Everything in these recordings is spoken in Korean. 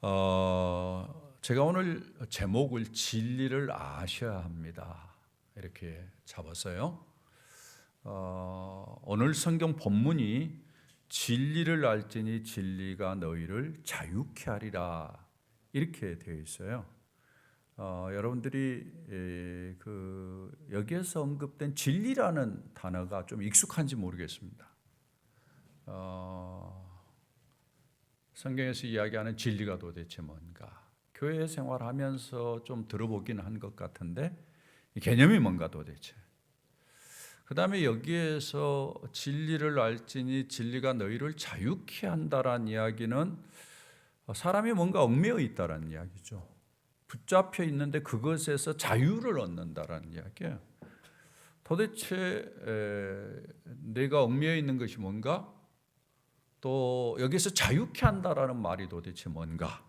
제가 오늘 제목을 진리를 아셔야 합니다. 이렇게 잡았어요. 오늘 성경 본문이 진리를 알지니 진리가 너희를 자유케 하리라 이렇게 되어 있어요. 여러분들이 여기에서 언급된 진리라는 단어가 좀 익숙한지 모르겠습니다. 성경에서 이야기하는 진리가 도대체 뭔가? 교회 생활하면서 좀 들어보긴 한 것 같은데 이 개념이 뭔가 도대체? 그 다음에 여기에서 진리를 알지니 진리가 너희를 자유케 한다라는 이야기는 사람이 뭔가 얽매여 있다라는 이야기죠. 붙잡혀 있는데 그것에서 자유를 얻는다라는 이야기예요. 도대체 내가 얽매여 있는 것이 뭔가? 또 여기서 자유케 한다라는 말이 도대체 뭔가?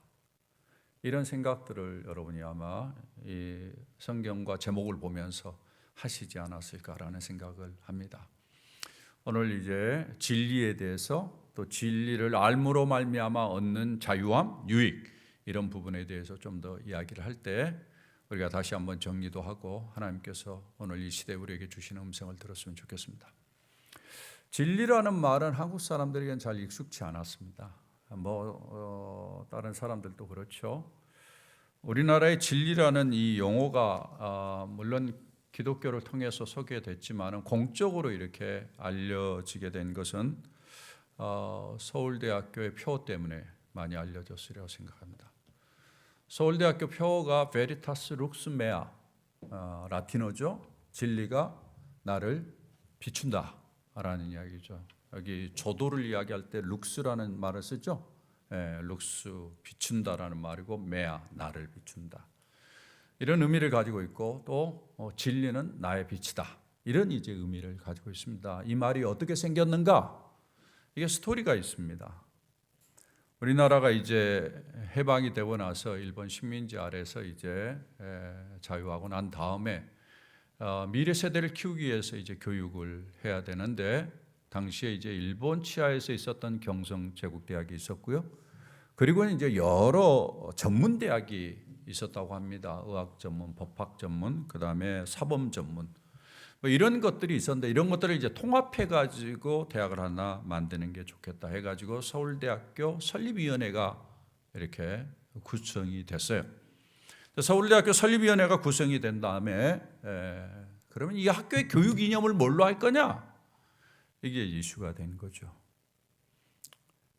이런 생각들을 여러분이 아마 이 성경과 제목을 보면서 하시지 않았을까라는 생각을 합니다. 오늘 이제 진리에 대해서 또 진리를 알므로 말미암아 얻는 자유함, 유익 이런 부분에 대해서 좀 더 이야기를 할 때 우리가 다시 한번 정리도 하고 하나님께서 오늘 이 시대에 우리에게 주시는 음성을 들었으면 좋겠습니다. 진리라는 말은 한국 사람들에게는 잘 익숙치 않았습니다. 다른 사람들도 그렇죠. 우리나라의 진리라는 이 용어가 물론 기독교를 통해서 소개됐지만 공적으로 이렇게 알려지게 된 것은 서울대학교의 표 때문에 많이 알려졌으리라고 생각합니다. 서울대학교 표어가 베리타스 룩스 메아, 라틴어죠. 진리가 나를 비춘다 라는 이야기죠. 여기 조도를 이야기할 때 룩스라는 말을 쓰죠. 룩스, 비춘다라는 말이고 메아, 나를 비춘다. 이런 의미를 가지고 있고 또 진리는 나의 빛이다. 이런 이제 의미를 가지고 있습니다. 이 말이 어떻게 생겼는가? 이게 스토리가 있습니다. 우리나라가 이제 해방이 되고 나서 일본 식민지 아래서 이제 자유하고 난 다음에 미래 세대를 키우기 위해서 이제 교육을 해야 되는데 당시에 이제 일본 치하에서 있었던 경성 제국대학이 있었고요. 그리고 이제 여러 전문 대학이 있었다고 합니다. 의학 전문, 법학 전문, 그 다음에 사범 전문, 이런 것들이 있었는데 이런 것들을 이제 통합해 가지고 대학을 하나 만드는 게 좋겠다 해가지고 서울대학교 설립위원회가 이렇게 구성이 됐어요. 서울대학교 설립위원회가 구성이 된 다음에 그러면 이 학교의 교육 이념을 뭘로 할 거냐? 이게 이슈가 된 거죠.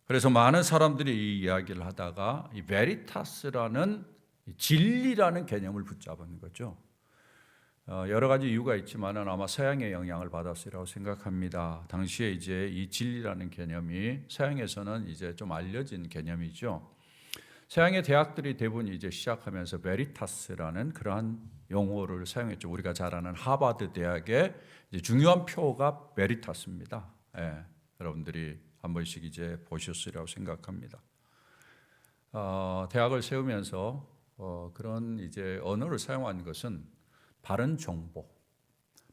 그래서 많은 사람들이 이 이야기를 하다가 이 베리타스라는 진리라는 개념을 붙잡은 거죠. 여러 가지 이유가 있지만 아마 서양의 영향을 받았으리라고 생각합니다. 당시에 이제 이 진리라는 개념이 서양에서는 이제 좀 알려진 개념이죠. 서양의 대학들이 대부분 이제 시작하면서 베리타스라는 그러한 용어를 사용했죠. 우리가 잘 아는 하버드 대학의 이제 중요한 표가 베리타스입니다. 여러분들이 한 번씩 이제 보셨으리라고 생각합니다. 대학을 세우면서 그런 이제 언어를 사용한 것은 바른 정보,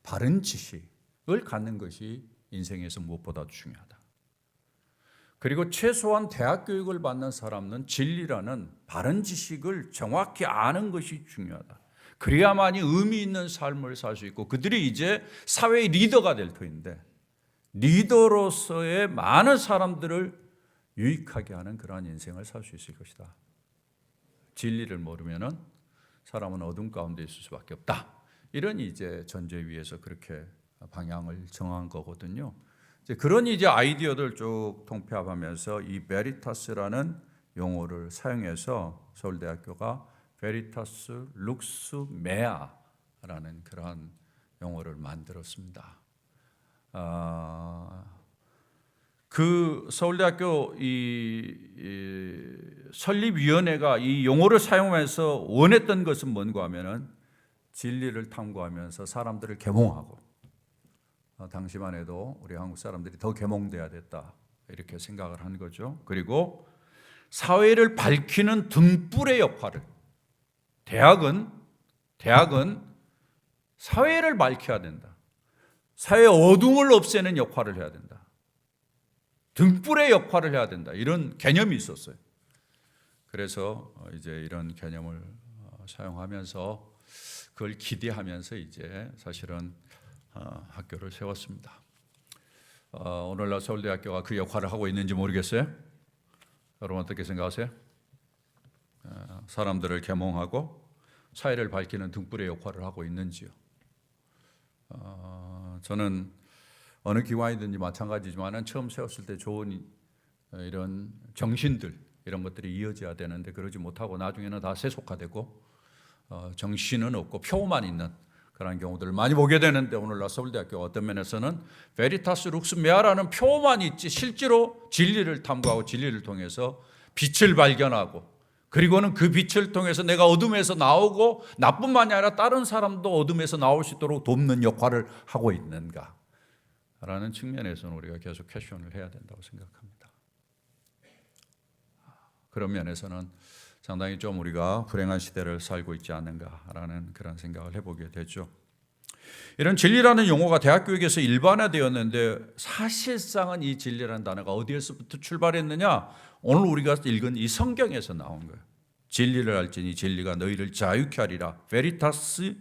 바른 지식을 갖는 것이 인생에서 무엇보다도 중요하다. 그리고 최소한 대학 교육을 받는 사람은 진리라는 바른 지식을 정확히 아는 것이 중요하다. 그래야만이 의미 있는 삶을 살 수 있고 그들이 이제 사회의 리더가 될 터인데 리더로서의 많은 사람들을 유익하게 하는 그러한 인생을 살 수 있을 것이다. 진리를 모르면은 사람은 어둠 가운데 있을 수밖에 없다. 이런 이제 전제 위에서 그렇게 방향을 정한 거거든요. 이제 그런 이제 아이디어들 쭉 통폐합하면서 이 베리타스라는 용어를 사용해서 서울대학교가 베리타스 룩스 메아라는 그러한 용어를 만들었습니다. 그 서울대학교 이 설립위원회가 이 용어를 사용해서 원했던 것은 뭔가 하면은 진리를 탐구하면서 사람들을 계몽하고 당시만 해도 우리 한국 사람들이 더 계몽돼야 됐다 이렇게 생각을 한 거죠. 그리고 사회를 밝히는 등불의 역할을 대학은 사회를 밝혀야 된다. 사회의 어둠을 없애는 역할을 해야 된다. 등불의 역할을 해야 된다. 이런 개념이 있었어요. 그래서 이제 이런 개념을 사용하면서 그걸 기대하면서 이제 사실은 학교를 세웠습니다. 오늘날 서울대학교가 그 역할을 하고 있는지 모르겠어요. 여러분 어떻게 생각하세요? 사람들을 계몽하고 사회를 밝히는 등불의 역할을 하고 있는지요? 저는 어느 기관이든지 마찬가지지만 처음 세웠을 때 좋은 이런 정신들 이런 것들이 이어져야 되는데 그러지 못하고 나중에는 다 세속화되고 정신은 없고 표만 있는 그런 경우들을 많이 보게 되는데 오늘날 서울대학교가 어떤 면에서는 베리타스 룩스 메아라는 표만 있지 실제로 진리를 탐구하고 진리를 통해서 빛을 발견하고 그리고는 그 빛을 통해서 내가 어둠에서 나오고 나뿐만이 아니라 다른 사람도 어둠에서 나올 수 있도록 돕는 역할을 하고 있는가 라는 측면에서는 우리가 계속 퀘스천을 해야 된다고 생각합니다. 그런 면에서는 상당히 좀 우리가 불행한 시대를 살고 있지 않는가라는 그런 생각을 해보게 되죠. 이런 진리라는 용어가 대학교에서 일반화되었는데 사실상은 이 진리라는 단어가 어디에서부터 출발했느냐? 오늘 우리가 읽은 이 성경에서 나온 거예요. 진리를 알지니 진리가 너희를 자유케 하리라. 베리타스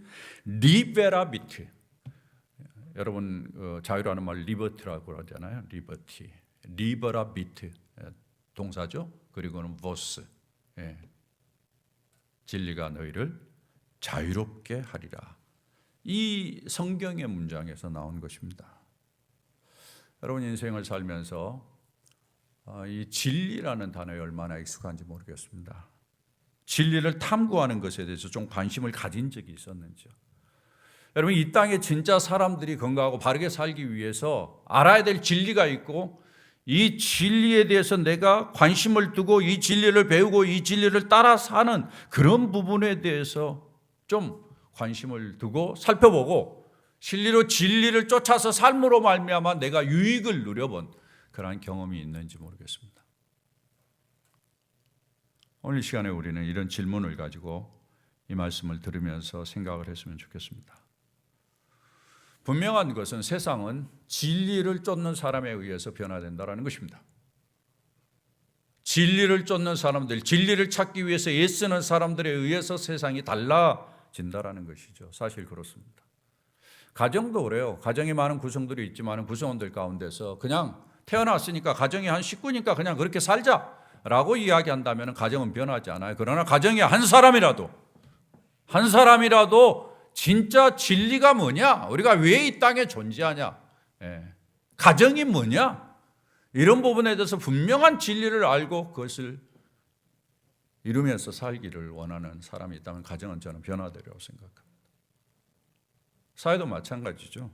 리베라비티. 여러분 자유라는 말 리버티라고 하잖아요. 리버티. 리버라비티 동사죠. 그리고는 보스. 진리가 너희를 자유롭게 하리라. 이 성경의 문장에서 나온 것입니다. 여러분 인생을 살면서 이 진리라는 단어에 얼마나 익숙한지 모르겠습니다. 진리를 탐구하는 것에 대해서 좀 관심을 가진 적이 있었는지요. 여러분 이 땅에 진짜 사람들이 건강하고 바르게 살기 위해서 알아야 될 진리가 있고 이 진리에 대해서 내가 관심을 두고 이 진리를 배우고 이 진리를 따라 사는 그런 부분에 대해서 좀 관심을 두고 살펴보고 진리로 진리를 쫓아서 삶으로 말미암아 내가 유익을 누려본 그러한 경험이 있는지 모르겠습니다. 오늘 이 시간에 우리는 이런 질문을 가지고 이 말씀을 들으면서 생각을 했으면 좋겠습니다. 분명한 것은 세상은 진리를 쫓는 사람에 의해서 변화된다는 것입니다. 진리를 쫓는 사람들, 진리를 찾기 위해서 애쓰는 사람들에 의해서 세상이 달라진다는 것이죠. 사실 그렇습니다. 가정도 그래요. 가정이 많은 구성들이 있지만 구성원들 가운데서 그냥 태어났으니까 가정이 한 식구니까 그냥 그렇게 살자라고 이야기한다면 가정은 변하지 않아요. 그러나 가정이 한 사람이라도 진짜 진리가 뭐냐? 우리가 왜 이 땅에 존재하냐? 가정이 뭐냐? 이런 부분에 대해서 분명한 진리를 알고 그것을 이루면서 살기를 원하는 사람이 있다면 가정은 저는 변화되리라고 생각합니다. 사회도 마찬가지죠.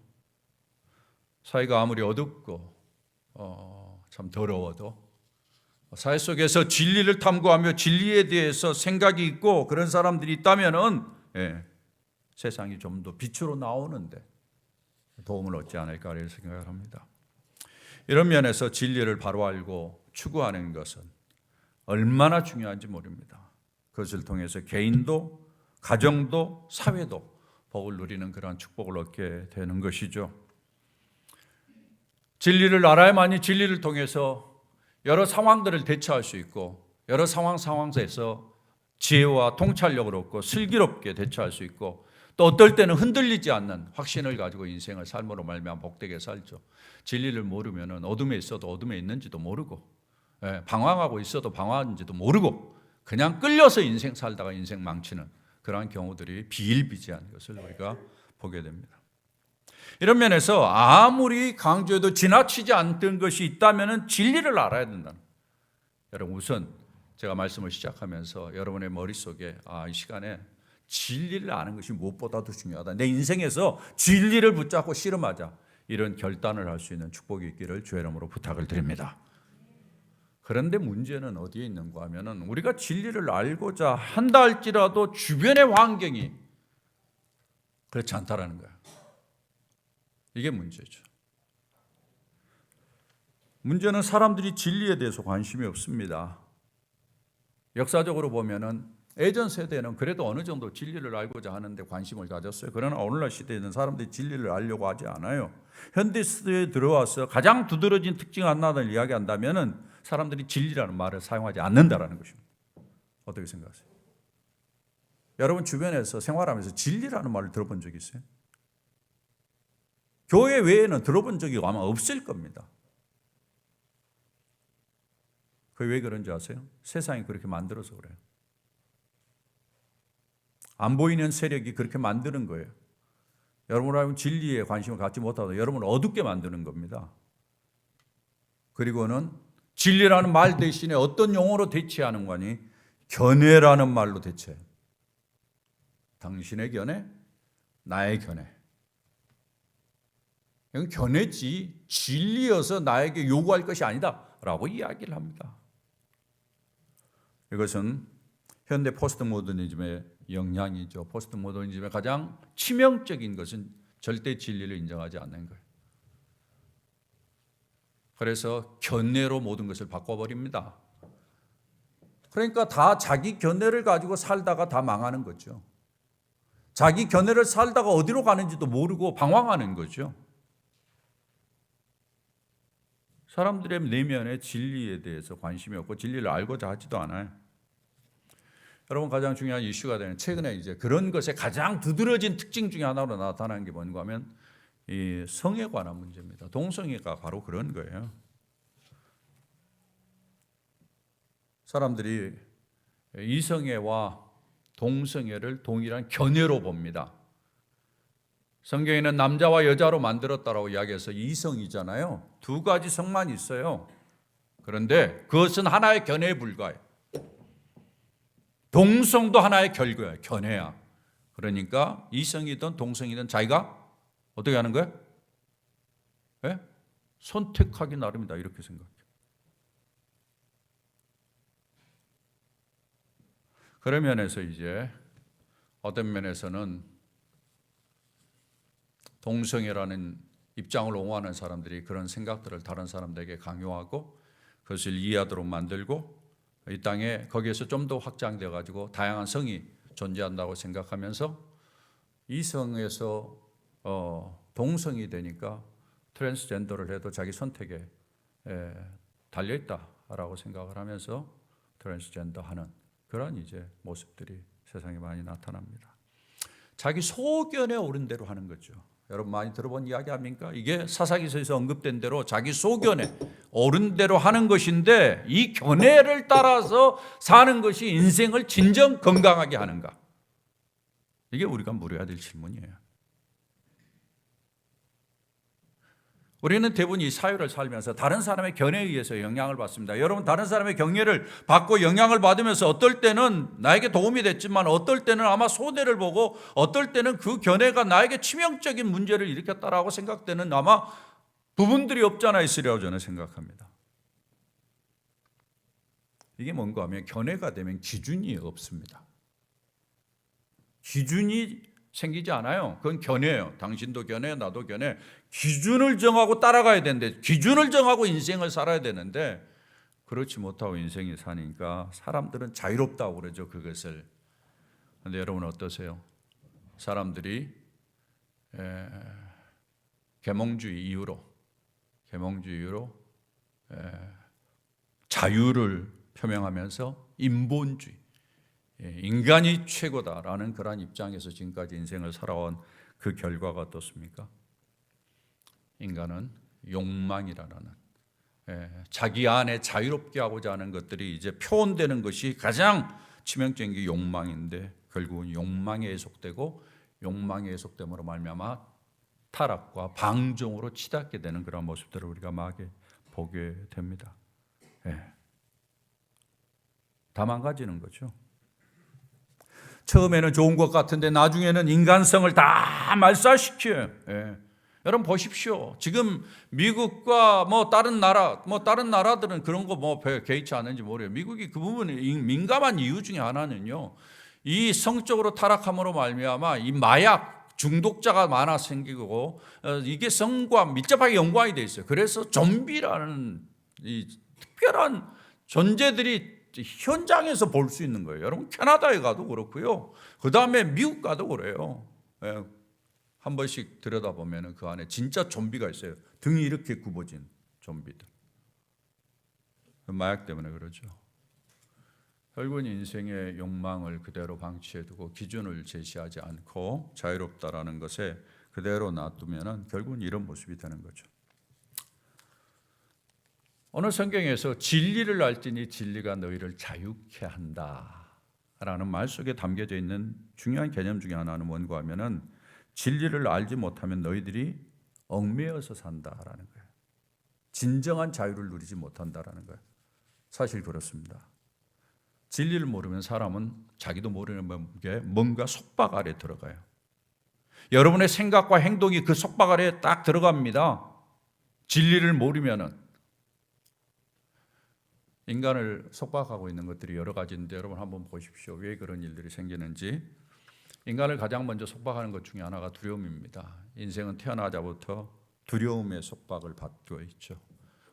사회가 아무리 어둡고 참 더러워도 사회 속에서 진리를 탐구하며 진리에 대해서 생각이 있고 그런 사람들이 있다면은 세상이 좀 더 빛으로 나오는데 도움을 얻지 않을까 이렇게 생각을 합니다. 이런 면에서 진리를 바로 알고 추구하는 것은 얼마나 중요한지 모릅니다. 그것을 통해서 개인도 가정도 사회도 복을 누리는 그러한 축복을 얻게 되는 것이죠. 진리를 알아야만이 진리를 통해서 여러 상황들을 대처할 수 있고 여러 상황에서 지혜와 통찰력을 얻고 슬기롭게 대처할 수 있고 또 어떨 때는 흔들리지 않는 확신을 가지고 인생을 삶으로 말미암아 복되게 살죠. 진리를 모르면 어둠에 있어도 어둠에 있는지도 모르고 방황하고 있어도 방황하는지도 모르고 그냥 끌려서 인생 살다가 인생 망치는 그러한 경우들이 비일비재한 것을 우리가 보게 됩니다. 이런 면에서 아무리 강조해도 지나치지 않던 것이 있다면 진리를 알아야 된다는. 여러분 우선 제가 말씀을 시작하면서 여러분의 머릿속에 이 시간에 진리를 아는 것이 무엇보다도 중요하다. 내 인생에서 진리를 붙잡고 씨름하자. 이런 결단을 할 수 있는 축복이 있기를 주의 이름으로 부탁을 드립니다. 그런데 문제는 어디에 있는가 하면은 우리가 진리를 알고자 한다 할지라도 주변의 환경이 그렇지 않다라는 거예요. 이게 문제죠. 문제는 사람들이 진리에 대해서 관심이 없습니다. 역사적으로 보면은 예전 세대는 그래도 어느 정도 진리를 알고자 하는데 관심을 가졌어요. 그러나 오늘날 시대에는 사람들이 진리를 알려고 하지 않아요. 현대 시대에 들어와서 가장 두드러진 특징 하나를 이야기한다면은 사람들이 진리라는 말을 사용하지 않는다라는 것입니다. 어떻게 생각하세요? 여러분 주변에서 생활하면서 진리라는 말을 들어본 적 있어요? 교회 외에는 들어본 적이 아마 없을 겁니다. 그게 왜 그런지 아세요? 세상이 그렇게 만들어서 그래요. 안 보이는 세력이 그렇게 만드는 거예요. 여러분은 진리에 관심을 갖지 못하고 여러분을 어둡게 만드는 겁니다. 그리고는 진리라는 말 대신에 어떤 용어로 대체하는 거니? 견해라는 말로 대체해요. 당신의 견해, 나의 견해. 이건 견해지 진리여서 나에게 요구할 것이 아니다 라고 이야기를 합니다. 이것은 현대 포스트 모더니즘의 영향이죠. 포스트 모더니즘의 가장 치명적인 것은 절대 진리를 인정하지 않는 거예요. 그래서 견해로 모든 것을 바꿔버립니다. 그러니까 다 자기 견해를 가지고 살다가 다 망하는 거죠. 자기 견해를 살다가 어디로 가는지도 모르고 방황하는 거죠. 사람들의 내면의 진리에 대해서 관심이 없고 진리를 알고자 하지도 않아요. 여러분 가장 중요한 이슈가 되는 최근에 이제 그런 것의 가장 두드러진 특징 중에 하나로 나타나는 게 뭔가 하면 이 성에 관한 문제입니다. 동성애가 바로 그런 거예요. 사람들이 이성애와 동성애를 동일한 견해로 봅니다. 성경에는 남자와 여자로 만들었다라고 이야기해서 이성이잖아요. 두 가지 성만 있어요. 그런데 그것은 하나의 견해에 불과해요. 동성도 하나의 결과야, 견해야. 그러니까 이성이든 동성이든 자기가 어떻게 하는 거예요? 네? 선택하기 나름이다 이렇게 생각해요. 그런 면에서 이제 어떤 면에서는 동성애라는 입장을 옹호하는 사람들이 그런 생각들을 다른 사람들에게 강요하고 그것을 이해하도록 만들고 이 땅에 거기에서 좀 더 확장되어 가지고 다양한 성이 존재한다고 생각하면서 이성에서 동성이 되니까 트랜스젠더를 해도 자기 선택에 달려있다라고 생각을 하면서 트랜스젠더 하는 그런 이제 모습들이 세상에 많이 나타납니다. 자기 소견에 오른 대로 하는 거죠. 여러분 많이 들어본 이야기 아닙니까? 이게 사사기서에서 언급된 대로 자기 소견에 옳은 대로 하는 것인데 이 견해를 따라서 사는 것이 인생을 진정 건강하게 하는가? 이게 우리가 물어야 될 질문이에요. 우리는 대부분 이 사회를 살면서 다른 사람의 견해에 의해서 영향을 받습니다. 여러분 다른 사람의 견해를 받고 영향을 받으면서 어떨 때는 나에게 도움이 됐지만 어떨 때는 아마 손해를 보고 어떨 때는 그 견해가 나에게 치명적인 문제를 일으켰다라고 생각되는 아마 부분들이 없지 않아 있으리라고 저는 생각합니다. 이게 뭔가 하면 견해가 되면 기준이 없습니다. 기준이 생기지 않아요. 그건 견해예요. 당신도 견해, 나도 견해. 기준을 정하고 따라가야 되는데 기준을 정하고 인생을 살아야 되는데 그렇지 못하고 인생이 사니까 사람들은 자유롭다고 그러죠. 그것을. 그런데 여러분 어떠세요? 사람들이 계몽주의 이후로 자유를 표명하면서 인본주의 인간이 최고다라는 그러한 입장에서 지금까지 인생을 살아온 그 결과가 어떻습니까? 인간은 욕망이라는 자기 안에 자유롭게 하고자 하는 것들이 이제 표현되는 것이 가장 치명적인 게 욕망인데 결국은 욕망에 해속되고 욕망의 해속됨으로 말미암아 타락과 방종으로 치닫게 되는 그런 모습들을 우리가 마게 보게 됩니다. 다 망가지는 거죠. 처음에는 좋은 것 같은데 나중에는 인간성을 다 말살시켜요. 여러분 보십시오. 지금 미국과 다른 나라들은 그런 거 개의치 않는지 모르요. 미국이 그 부분에 민감한 이유 중에 하나는요. 이 성적으로 타락함으로 말미암아 이 마약 중독자가 많아 생기고 이게 성과 밀접하게 연관이 돼 있어요. 그래서 좀비라는 이 특별한 존재들이 현장에서 볼 수 있는 거예요. 여러분 캐나다에 가도 그렇고요. 그 다음에 미국 가도 그래요. 한 번씩 들여다보면 그 안에 진짜 좀비가 있어요. 등이 이렇게 굽어진 좀비들. 마약 때문에 그러죠. 결국은 인생의 욕망을 그대로 방치해두고 기준을 제시하지 않고 자유롭다라는 것에 그대로 놔두면은 결국은 이런 모습이 되는 거죠. 오늘 성경에서 진리를 알지니 진리가 너희를 자유케 한다라는 말 속에 담겨져 있는 중요한 개념 중에 하나는 뭔가 하면은 진리를 알지 못하면 너희들이 얽매여서 산다라는 거예요. 진정한 자유를 누리지 못한다라는 거예요. 사실 그렇습니다. 진리를 모르면 사람은 자기도 모르는 게 뭔가 속박 아래 들어가요. 여러분의 생각과 행동이 그 속박 아래에 딱 들어갑니다. 진리를 모르면은. 인간을 속박하고 있는 것들이 여러 가지인데 여러분 한번 보십시오. 왜 그런 일들이 생기는지. 인간을 가장 먼저 속박하는 것 중에 하나가 두려움입니다. 인생은 태어나자부터 두려움의 속박을 받고 있죠.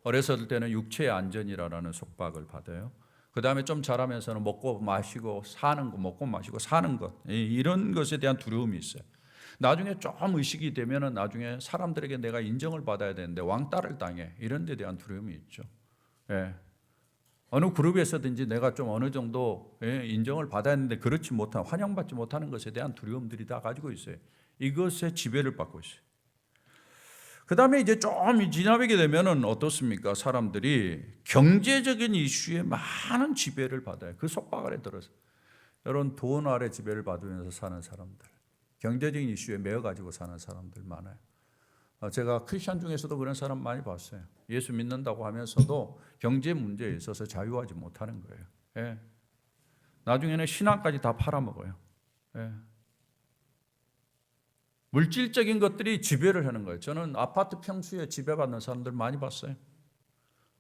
어렸을 때는 육체의 안전이라는 속박을 받아요. 그 다음에 좀 자라면서는 먹고 마시고 사는 것, 먹고 마시고 사는 것, 이런 것에 대한 두려움이 있어요. 나중에 좀 의식이 되면은 나중에 사람들에게 내가 인정을 받아야 되는데 왕따를 당해, 이런 데 대한 두려움이 있죠. 예. 어느 그룹에서든지 내가 좀 어느 정도 인정을 받아야 하는데 그렇지 못한, 환영받지 못하는 것에 대한 두려움들이 다 가지고 있어요. 이것에 지배를 받고 있어요. 그 다음에 이제 좀 지나게 되면은 어떻습니까? 사람들이 경제적인 이슈에 많은 지배를 받아요. 그 속박 아래 들어서. 여러분, 돈 아래 지배를 받으면서 사는 사람들, 경제적인 이슈에 매여 가지고 사는 사람들 많아요. 제가 크리스천 중에서도 그런 사람 많이 봤어요. 예수 믿는다고 하면서도 경제 문제에 있어서 자유하지 못하는 거예요. 예. 나중에는 신앙까지 다 팔아먹어요. 예. 물질적인 것들이 지배를 하는 거예요. 저는 아파트 평수에 지배받는 사람들 많이 봤어요.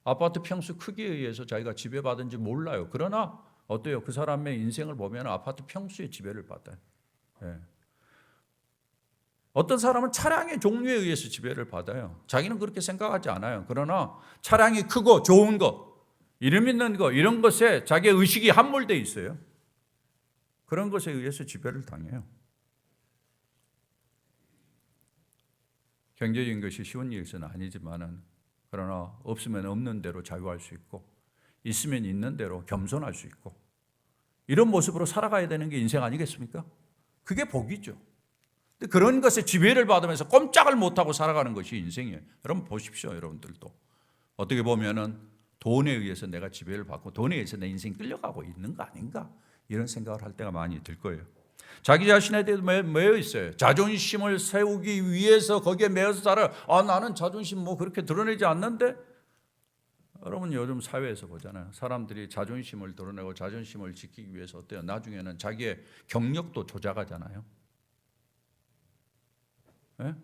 아파트 평수 크기에 의해서 자기가 지배받은지 몰라요. 그러나 어때요? 그 사람의 인생을 보면 아파트 평수의 지배를 받아요. 예. 어떤 사람은 차량의 종류에 의해서 지배를 받아요. 자기는 그렇게 생각하지 않아요. 그러나 차량이 크고 좋은 것, 이름 있는 것, 이런 것에 자기의 의식이 함몰되어 있어요. 그런 것에 의해서 지배를 당해요. 경제적인 것이 쉬운 일은 아니지만은, 그러나 없으면 없는 대로 자유할 수 있고 있으면 있는 대로 겸손할 수 있고 이런 모습으로 살아가야 되는 게 인생 아니겠습니까? 그게 복이죠. 그런 것에 지배를 받으면서 꼼짝을 못하고 살아가는 것이 인생이에요. 여러분 보십시오. 여러분들도 어떻게 보면은 돈에 의해서 내가 지배를 받고 돈에 의해서 내 인생이 끌려가고 있는 거 아닌가, 이런 생각을 할 때가 많이 들 거예요. 자기 자신에 대해서 매여 있어요. 자존심을 세우기 위해서 거기에 매여서 살아요. 나는 자존심 뭐 그렇게 드러내지 않는데. 여러분 요즘 사회에서 보잖아요. 사람들이 자존심을 드러내고 자존심을 지키기 위해서 어때요? 나중에는 자기의 경력도 조작하잖아요. 네?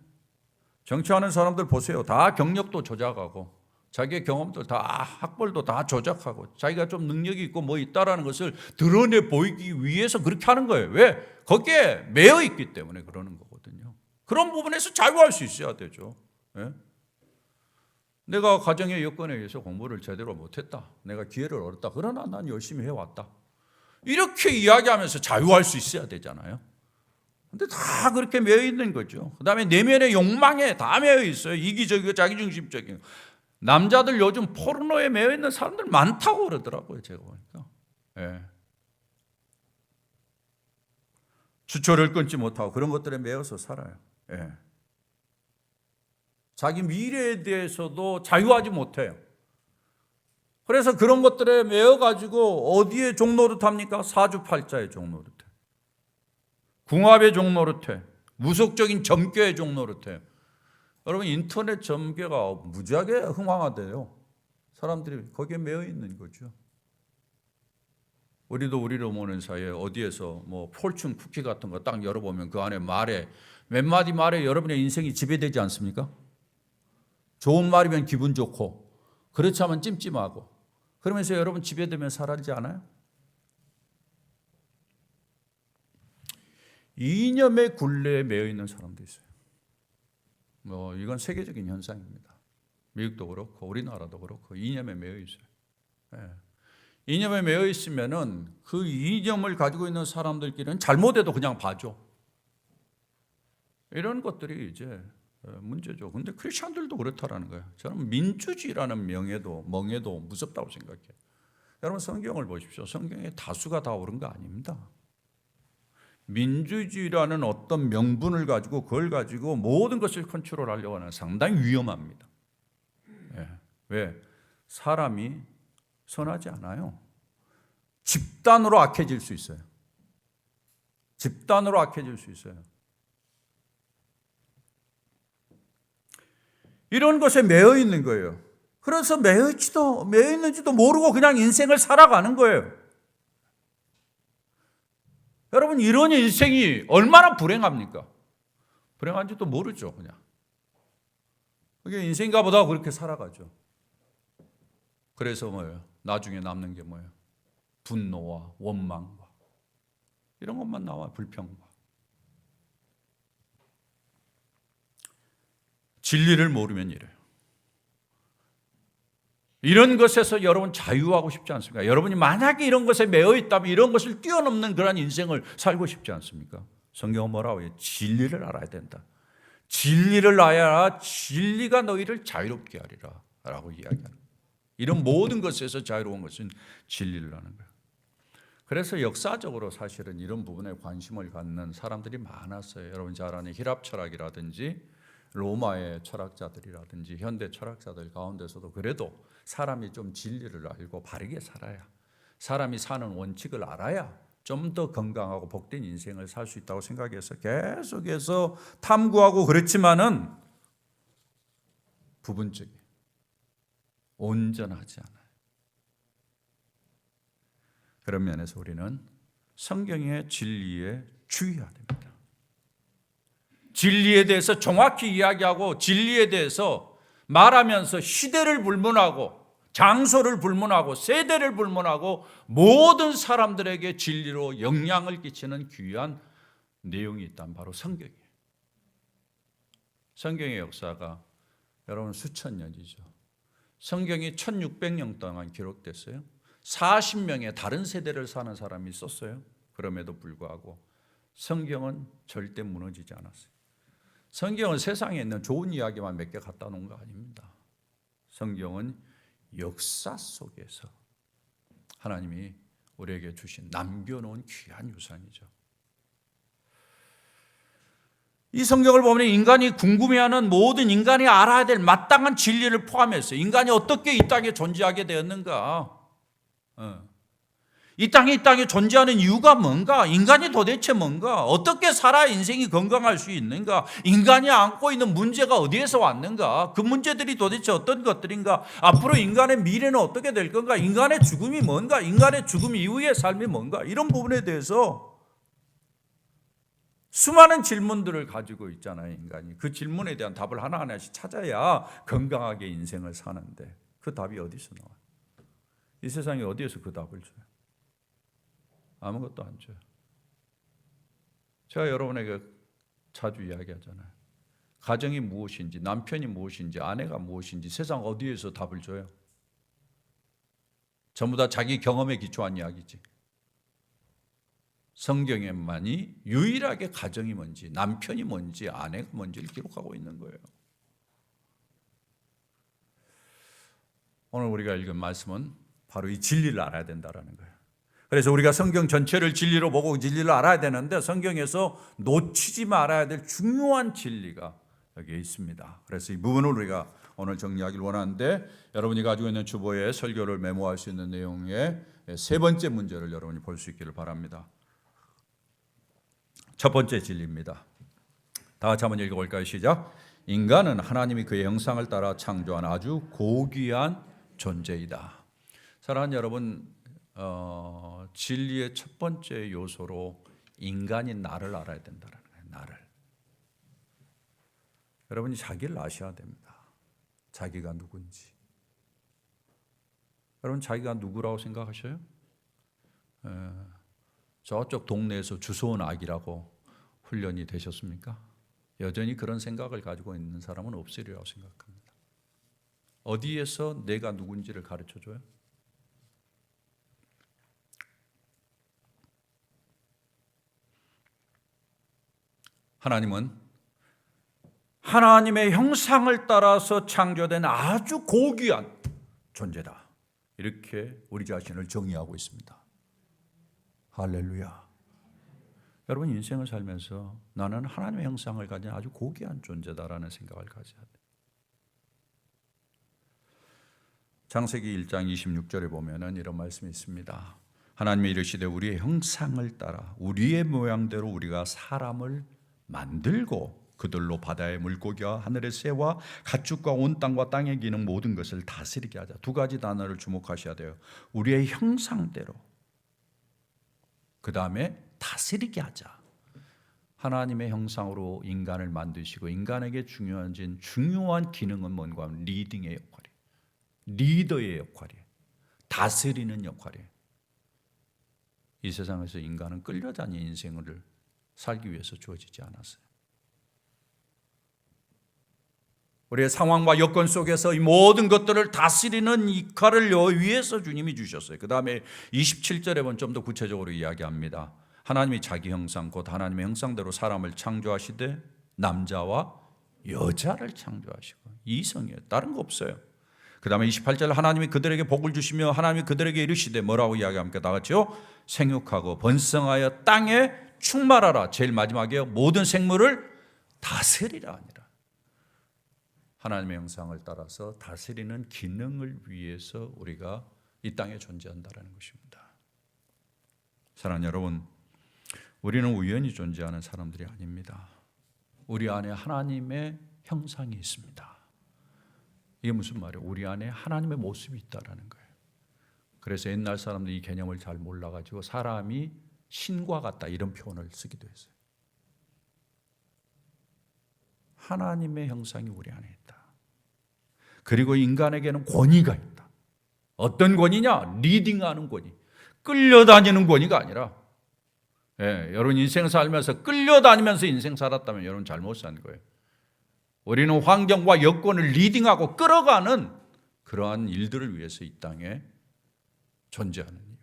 정치하는 사람들 보세요. 다 경력도 조작하고 자기의 경험도 다, 학벌도 다 조작하고 자기가 좀 능력이 있고 뭐 있다라는 것을 드러내 보이기 위해서 그렇게 하는 거예요. 왜? 거기에 매여 있기 때문에 그러는 거거든요. 그런 부분에서 자유할 수 있어야 되죠. 네? 내가 가정의 여건에 의해서 공부를 제대로 못했다, 내가 기회를 얻었다, 그러나 난 열심히 해왔다, 이렇게 이야기하면서 자유할 수 있어야 되잖아요. 근데 다 그렇게 매여 있는 거죠. 그 다음에 내면의 욕망에 다 매여 있어요. 이기적이고 자기중심적인. 남자들 요즘 포르노에 매여 있는 사람들 많다고 그러더라고요. 제가 보니까. 예. 주초를 끊지 못하고 그런 것들에 매여서 살아요. 예. 자기 미래에 대해서도 자유하지 못해요. 그래서 그런 것들에 매여가지고 어디에 종노릇합니까? 사주팔자의 종노릇해. 궁합의 종노릇해. 무속적인 점괘의 종노릇해. 여러분 인터넷 점괘가 무지하게 흥황하대요. 사람들이 거기에 매여 있는 거죠. 우리도 우리로 모는 사이에 어디에서 뭐 폴춘 쿠키 같은 거 딱 열어보면 그 안에 말에 몇 마디 말에 여러분의 인생이 지배되지 않습니까? 좋은 말이면 기분 좋고 그렇지 않으면 찜찜하고 그러면서 여러분 지배되면 살아지 않아요? 이념의 굴레에 매여 있는 사람도 있어요. 뭐 이건 세계적인 현상입니다. 미국도 그렇고 우리나라도 그렇고 이념에 매여 있어요. 예. 이념에 매여 있으면은 그 이념을 가지고 있는 사람들끼리는 잘못해도 그냥 봐줘. 이런 것들이 이제 문제죠. 근데 크리스천들도 그렇다라는 거예요. 저는 민주주의라는 멍에도 무섭다고 생각해요. 여러분 성경을 보십시오. 성경에 다수가 다 옳은 거 아닙니다. 민주주의라는 어떤 명분을 가지고 그걸 가지고 모든 것을 컨트롤하려고 하는 상당히 위험합니다. 왜? 사람이 선하지 않아요. 집단으로 악해질 수 있어요. 집단으로 악해질 수 있어요. 이런 것에 매여 있는 거예요. 그래서 매여 있는지도 모르고 그냥 인생을 살아가는 거예요. 여러분, 이런 인생이 얼마나 불행합니까? 불행한지도 모르죠, 그냥. 그게 인생인가 보다 그렇게 살아가죠. 그래서 뭐예요? 나중에 남는 게 뭐예요? 분노와 원망과 이런 것만 나와, 불평과. 진리를 모르면 이래요. 이런 것에서 여러분 자유하고 싶지 않습니까? 여러분이 만약에 이런 것에 매여 있다면 이런 것을 뛰어넘는 그런 인생을 살고 싶지 않습니까? 성경은 뭐라고 해요? 진리를 알아야 된다. 진리를 알아야 진리가 너희를 자유롭게 하리라 라고 이야기합니다. 이런 모든 것에서 자유로운 것은 진리를 아는 거예요. 그래서 역사적으로 사실은 이런 부분에 관심을 갖는 사람들이 많았어요. 여러분 잘 아는 히랍 철학이라든지 로마의 철학자들이라든지 현대 철학자들 가운데서도 그래도 사람이 좀 진리를 알고 바르게 살아야, 사람이 사는 원칙을 알아야 좀 더 건강하고 복된 인생을 살 수 있다고 생각해서 계속해서 탐구하고 그렇지만은 부분적이 온전하지 않아요. 그런 면에서 우리는 성경의 진리에 주의해야 됩니다. 진리에 대해서 정확히 이야기하고 진리에 대해서 말하면서 시대를 불문하고 장소를 불문하고 세대를 불문하고 모든 사람들에게 진리로 영향을 끼치는 귀한 내용이 있다면 바로 성경이에요. 성경의 역사가 여러분 수천 년이죠. 성경이 1600년 동안 기록됐어요. 40명의 다른 세대를 사는 사람이 썼어요. 그럼에도 불구하고 성경은 절대 무너지지 않았어요. 성경은 세상에 있는 좋은 이야기만 몇 개 갖다 놓은 거 아닙니다. 성경은 역사 속에서 하나님이 우리에게 주신 남겨놓은 귀한 유산이죠. 이 성경을 보면 인간이 궁금해하는 모든 인간이 알아야 될 마땅한 진리를 포함해서 인간이 어떻게 이 땅에 존재하게 되었는가, 이 땅에 존재하는 이유가 뭔가, 인간이 도대체 뭔가, 어떻게 살아야 인생이 건강할 수 있는가, 인간이 안고 있는 문제가 어디에서 왔는가, 그 문제들이 도대체 어떤 것들인가, 앞으로 인간의 미래는 어떻게 될 건가, 인간의 죽음이 뭔가, 인간의 죽음 이후의 삶이 뭔가, 이런 부분에 대해서 수많은 질문들을 가지고 있잖아요, 인간이. 그 질문에 대한 답을 하나하나씩 찾아야 건강하게 인생을 사는데 그 답이 어디서 나와요? 이 세상에 어디에서 그 답을 줘요? 아무것도 안 줘요. 제가 여러분에게 자주 이야기하잖아요. 가정이 무엇인지, 남편이 무엇인지, 아내가 무엇인지 세상 어디에서 답을 줘요? 전부 다 자기 경험에 기초한 이야기지. 성경에만이 유일하게 가정이 뭔지, 남편이 뭔지, 아내가 뭔지를 기록하고 있는 거예요. 오늘 우리가 읽은 말씀은 바로 이 진리를 알아야 된다는 거예요. 그래서 우리가 성경 전체를 진리로 보고 진리를 알아야 되는데 성경에서 놓치지 말아야 될 중요한 진리가 여기에 있습니다. 그래서 이 부분을 우리가 오늘 정리하기를 원하는데, 여러분이 가지고 있는 주보에 설교를 메모할 수 있는 내용의 세 번째 문제를 여러분이 볼 수 있기를 바랍니다. 첫 번째 진리입니다. 다 같이 한번 읽어볼까요? 시작. 인간은 하나님이 그의 형상을 따라 창조한 아주 고귀한 존재이다. 사랑하는 여러분, 진리의 첫 번째 요소로 인간인 나를 알아야 된다는 거예요. 나를. 여러분이 자기를 아셔야 됩니다. 자기가 누군지. 여러분 자기가 누구라고 생각하셔요? 저쪽 동네에서 주워온 아기라고 훈련이 되셨습니까? 여전히 그런 생각을 가지고 있는 사람은 없으리라고 생각합니다. 어디에서 내가 누군지를 가르쳐줘요? 하나님은 하나님의 형상을 따라서 창조된 아주 고귀한 존재다. 이렇게 우리 자신을 정의하고 있습니다. 할렐루야. 여러분 인생을 살면서 나는 하나님의 형상을 가진 아주 고귀한 존재다라는 생각을 가져야 돼요. 창세기 1장 26절에 보면은 이런 말씀이 있습니다. 하나님이 이르시되 우리의 형상을 따라 우리의 모양대로 우리가 사람을 만들고 그들로 바다의 물고기와 하늘의 새와 가축과 온 땅과 땅에 기는 모든 것을 다스리게 하자. 두 가지 단어를 주목하셔야 돼요. 우리의 형상대로. 그 다음에 다스리게 하자. 하나님의 형상으로 인간을 만드시고 인간에게 중요한 기능은 뭔가 하면 리딩의 역할이에요. 리더의 역할이에요. 다스리는 역할이에요. 이 세상에서 인간은 끌려다니는 인생을 살기 위해서 주어지지 않았어요. 우리의 상황과 여건 속에서 이 모든 것들을 다스리는 역할을 위해서 주님이 주셨어요. 그 다음에 27절에 보면 좀 더 구체적으로 이야기합니다. 하나님이 자기 형상 곧 하나님의 형상대로 사람을 창조하시되 남자와 여자를 창조하시고 이성이에요. 다른 거 없어요. 그 다음에 28절 하나님이 그들에게 복을 주시며 하나님이 그들에게 이르시되 뭐라고 이야기합니까? 다 같이요. 생육하고 번성하여 땅에 충만하라. 제일 마지막에요. 모든 생물을 다스리라 아니라. 하나님의 형상을 따라서 다스리는 기능을 위해서 우리가 이 땅에 존재한다는 것입니다. 사랑하는 여러분, 우리는 우연히 존재하는 사람들이 아닙니다. 우리 안에 하나님의 형상이 있습니다. 이게 무슨 말이에요? 우리 안에 하나님의 모습이 있다는 거예요. 그래서 옛날 사람들이 이 개념을 잘 몰라가지고 사람이 신과 같다 이런 표현을 쓰기도 했어요. 하나님의 형상이 우리 안에 있다. 그리고 인간에게는 권위가 있다. 어떤 권위냐? 리딩하는 권위. 끌려다니는 권위가 아니라 여러분 인생 살면서 끌려다니면서 인생 살았다면 여러분 잘못 산 거예요. 우리는 환경과 여건을 리딩하고 끌어가는 그러한 일들을 위해서 이 땅에 존재하는 이유.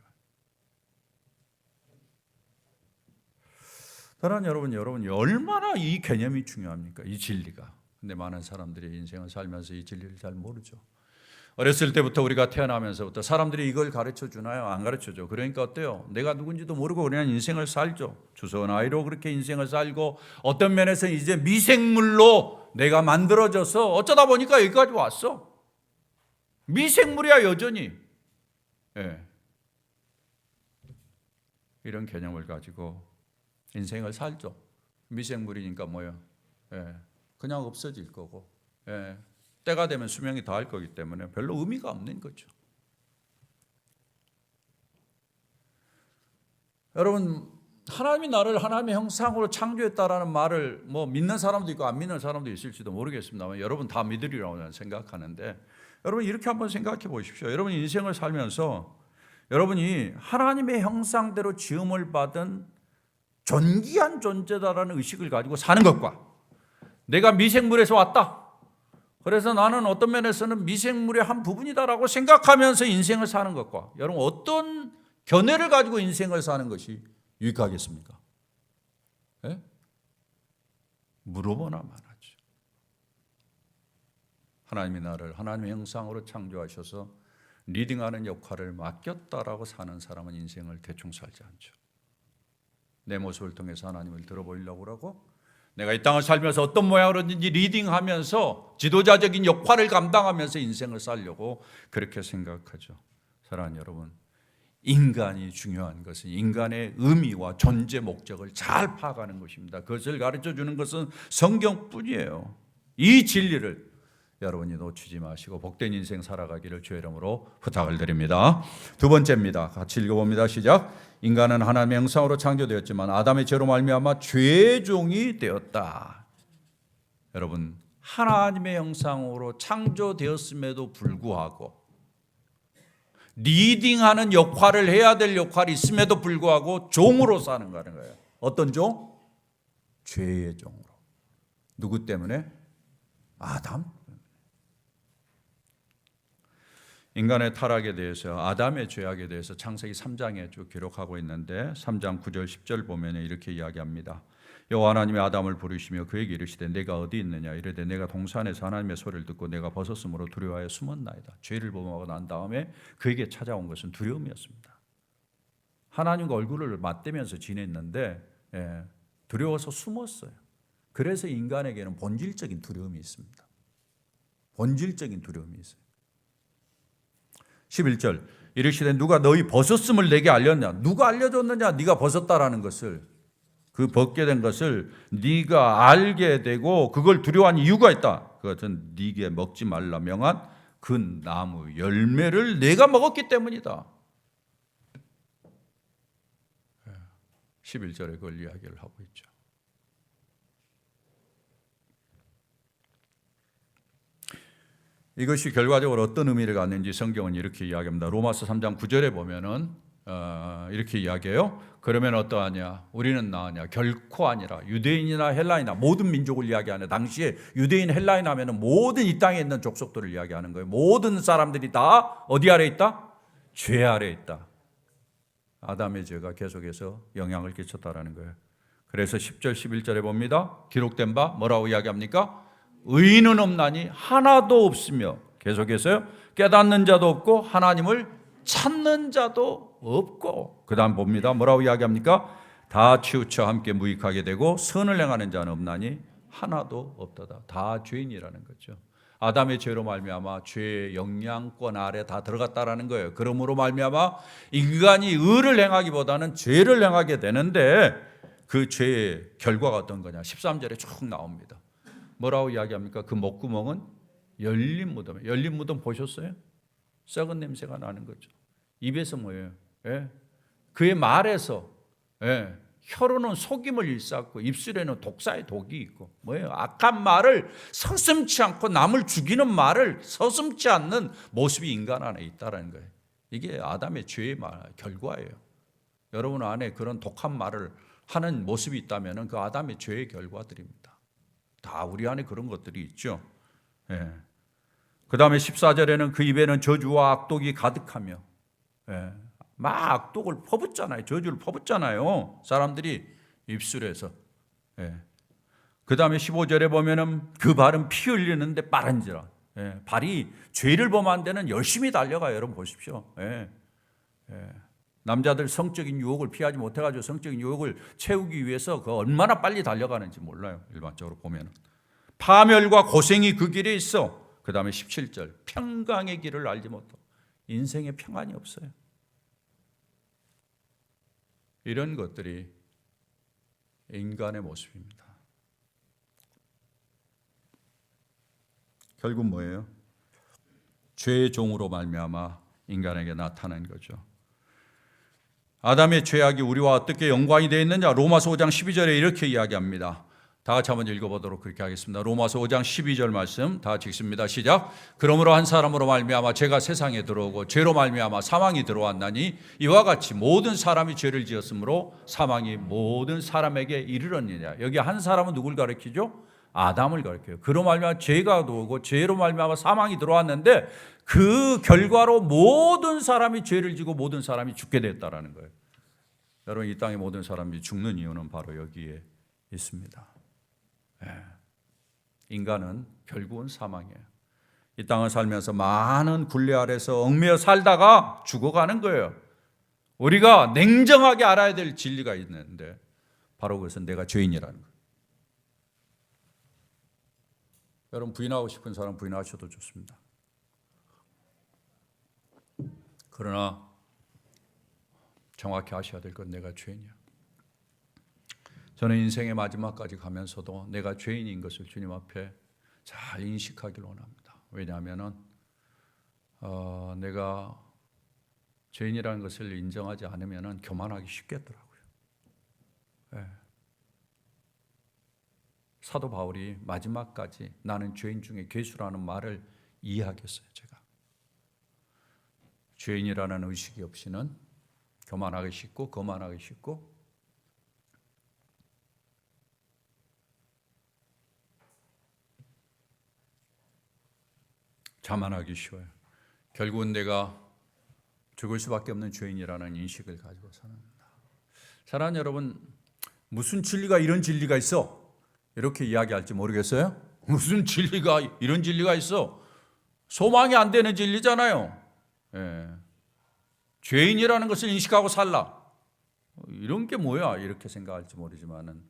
사랑하는 여러분이 얼마나 이 개념이 중요합니까? 이 진리가. 근데 많은 사람들이 인생을 살면서 이 진리를 잘 모르죠. 어렸을 때부터 우리가 태어나면서부터 사람들이 이걸 가르쳐 주나요? 안 가르쳐 줘. 그러니까 어때요? 내가 누군지도 모르고 그냥 인생을 살죠. 주소은 아이로 그렇게 인생을 살고 어떤 면에서 이제 미생물로 내가 만들어져서 어쩌다 보니까 여기까지 왔어. 미생물이야 여전히. 이런 개념을 가지고 인생을 살죠. 미생물이니까 뭐예요? 그냥 없어질 거고 때가 되면 수명이 다할 거기 때문에 별로 의미가 없는 거죠. 여러분 하나님이 나를 하나님의 형상으로 창조했다라는 말을 뭐 믿는 사람도 있고 안 믿는 사람도 있을지도 모르겠습니다만 여러분 다 믿으리라고 저는 생각하는데 여러분 이렇게 한번 생각해 보십시오. 여러분 인생을 살면서 여러분이 하나님의 형상대로 지음을 받은 존귀한 존재다라는 의식을 가지고 사는 것과 내가 미생물에서 왔다. 그래서 나는 어떤 면에서는 미생물의 한 부분이다라고 생각하면서 인생을 사는 것과 여러분 어떤 견해를 가지고 인생을 사는 것이 유익하겠습니까? 물어보나 말하죠. 하나님이 나를 하나님의 형상으로 창조하셔서 리딩하는 역할을 맡겼다라고 사는 사람은 인생을 대충 살지 않죠. 내 모습을 통해서 하나님을 들어보려고 그러고 내가 이 땅을 살면서 어떤 모양으로든지 리딩하면서 지도자적인 역할을 감당하면서 인생을 살려고 그렇게 생각하죠. 사랑하는 여러분, 인간이 중요한 것은 인간의 의미와 존재 목적을 잘 파악하는 것입니다. 그것을 가르쳐주는 것은 성경뿐이에요. 이 진리를 여러분이 놓치지 마시고 복된 인생 살아가기를 주의 이름으로 부탁을 드립니다. 두 번째입니다. 같이 읽어봅니다. 시작. 인간은 하나님의 형상으로 창조되었지만 아담의 죄로 말미암아 죄종이 되었다. 여러분 하나님의 형상으로 창조되었음에도 불구하고 리딩하는 역할을 해야 될 역할이 있음에도 불구하고 종으로 사는 거예요. 어떤 종? 죄의 종으로. 누구 때문에? 아담. 인간의 타락에 대해서 아담의 죄악에 대해서 창세기 3장에 쭉 기록하고 있는데 3장 9절 10절 보면 이렇게 이야기합니다. 여호와 하나님이 아담을 부르시며 그에게 이르시되 내가 어디 있느냐 이르되 내가 동산에서 하나님의 소리를 듣고 내가 벗었으므로 두려워하여 숨었나이다. 죄를 범하고 난 다음에 그에게 찾아온 것은 두려움이었습니다. 하나님과 얼굴을 맞대면서 지냈는데 두려워서 숨었어요. 그래서 인간에게는 본질적인 두려움이 있습니다. 본질적인 두려움이 있어요. 11절 이르시되 누가 너희 벗었음을 내게 알렸냐. 누가 알려줬느냐. 네가 벗었다라는 것을, 그 벗게 된 것을 네가 알게 되고 그걸 두려워한 이유가 있다. 그것은 네게 먹지 말라 명한 그 나무 열매를 내가 먹었기 때문이다. 11절에 그걸 이야기를 하고 있죠. 이것이 결과적으로 어떤 의미를 갖는지 성경은 이렇게 이야기합니다. 로마서 3장 9절에 보면은 이렇게 이야기해요. 그러면 어떠하냐? 우리는 나으냐? 결코 아니라. 유대인이나 헬라인이나 모든 민족을 이야기하는, 당시에 유대인 헬라인 하면은 모든 이 땅에 있는 족속들을 이야기하는 거예요. 모든 사람들이 다 어디 아래 있다? 죄 아래 있다. 아담의 죄가 계속해서 영향을 끼쳤다라는 거예요. 그래서 10절 11절에 봅니다. 기록된 바 뭐라고 이야기합니까? 의인은 없나니 하나도 없으며, 계속해서요, 깨닫는 자도 없고 하나님을 찾는 자도 없고, 그 다음 봅니다. 뭐라고 이야기합니까? 다 치우쳐 함께 무익하게 되고 선을 행하는 자는 없나니 하나도 없다다. 다 죄인이라는 거죠. 아담의 죄로 말미암아 죄의 영향권 아래 다 들어갔다라는 거예요. 그러므로 말미암아 인간이 의를 행하기보다는 죄를 행하게 되는데, 그 죄의 결과가 어떤 거냐? 13절에 쭉 나옵니다. 뭐라고 이야기합니까? 그 목구멍은 열린 무덤. 열린 무덤 보셨어요? 썩은 냄새가 나는 거죠. 입에서 뭐예요? 그의 말에서 혀로는 속임을 일삼고 입술에는 독사의 독이 있고, 뭐예요? 악한 말을 서슴지 않고 남을 죽이는 말을 서슴지 않는 모습이 인간 안에 있다는 거예요. 이게 아담의 죄의 결과예요. 여러분 안에 그런 독한 말을 하는 모습이 있다면 그 아담의 죄의 결과들입니다. 다 우리 안에 그런 것들이 있죠. 그 다음에 14절에는 그 입에는 저주와 악독이 가득하며, 막 악독을 퍼붓잖아요. 저주를 퍼붓잖아요. 사람들이 입술에서. 그 다음에 15절에 보면은 그 발은 피 흘리는데 빠른지라. 발이 죄를 범한 데는 열심히 달려가요. 여러분 보십시오. 남자들 성적인 유혹을 피하지 못해가지고 성적인 유혹을 채우기 위해서 그 얼마나 빨리 달려가는지 몰라요. 일반적으로 보면 파멸과 고생이 그 길에 있어. 그 다음에 17절 평강의 길을 알지 못하고, 인생에 평안이 없어요. 이런 것들이 인간의 모습입니다. 결국 뭐예요? 죄의 종으로 말미암아 인간에게 나타난 거죠. 아담의 죄악이 우리와 어떻게 연관이 되어 있느냐? 로마서 5장 12절에 이렇게 이야기합니다. 다 같이 한번 읽어보도록 그렇게 하겠습니다. 로마서 5장 12절 말씀 다 같이 읽습니다. 시작. 그러므로 한 사람으로 말미암아 죄가 세상에 들어오고 죄로 말미암아 사망이 들어왔나니 이와 같이 모든 사람이 죄를 지었으므로 사망이 모든 사람에게 이르렀느냐. 여기 한 사람은 누굴 가리키죠? 아담을 가리켜요. 그로 말미암아 죄가 들어오고 죄로 말미암아 사망이 들어왔는데 그 결과로 모든 사람이 죄를 지고 모든 사람이 죽게 됐다라는 거예요. 여러분, 이 땅의 모든 사람이 죽는 이유는 바로 여기에 있습니다. 인간은 결국은 사망이에요. 이 땅을 살면서 많은 굴레 아래서 얽매여 살다가 죽어가는 거예요. 우리가 냉정하게 알아야 될 진리가 있는데 바로 그것은 내가 죄인이라는 거예요. 여러분, 부인하고 싶은 사람 부인하셔도 좋습니다. 그러나 정확히 아셔야 될 건 내가 죄인이야. 저는 인생의 마지막까지 가면서도 내가 죄인인 것을 주님 앞에 잘 인식하기를 원합니다. 왜냐하면 내가 죄인이라는 것을 인정하지 않으면 교만하기 쉽겠더라고요. 사도 바울이 마지막까지 나는 죄인 중에 괴수라는 말을 이해하겠어요. 제가 죄인이라는 의식이 없이는 교만하기 쉽고 거만하기 쉽고 자만하기 쉬워요. 결국은 내가 죽을 수밖에 없는 죄인이라는 인식을 가지고 삽니다. 사랑하는 여러분, 무슨 진리가 이런 진리가 있어? 이렇게 이야기할지 모르겠어요? 무슨 진리가 이런 진리가 있어? 소망이 안 되는 진리잖아요. 예. 죄인이라는 것을 인식하고 살라. 이런 게 뭐야? 이렇게 생각할지 모르지만은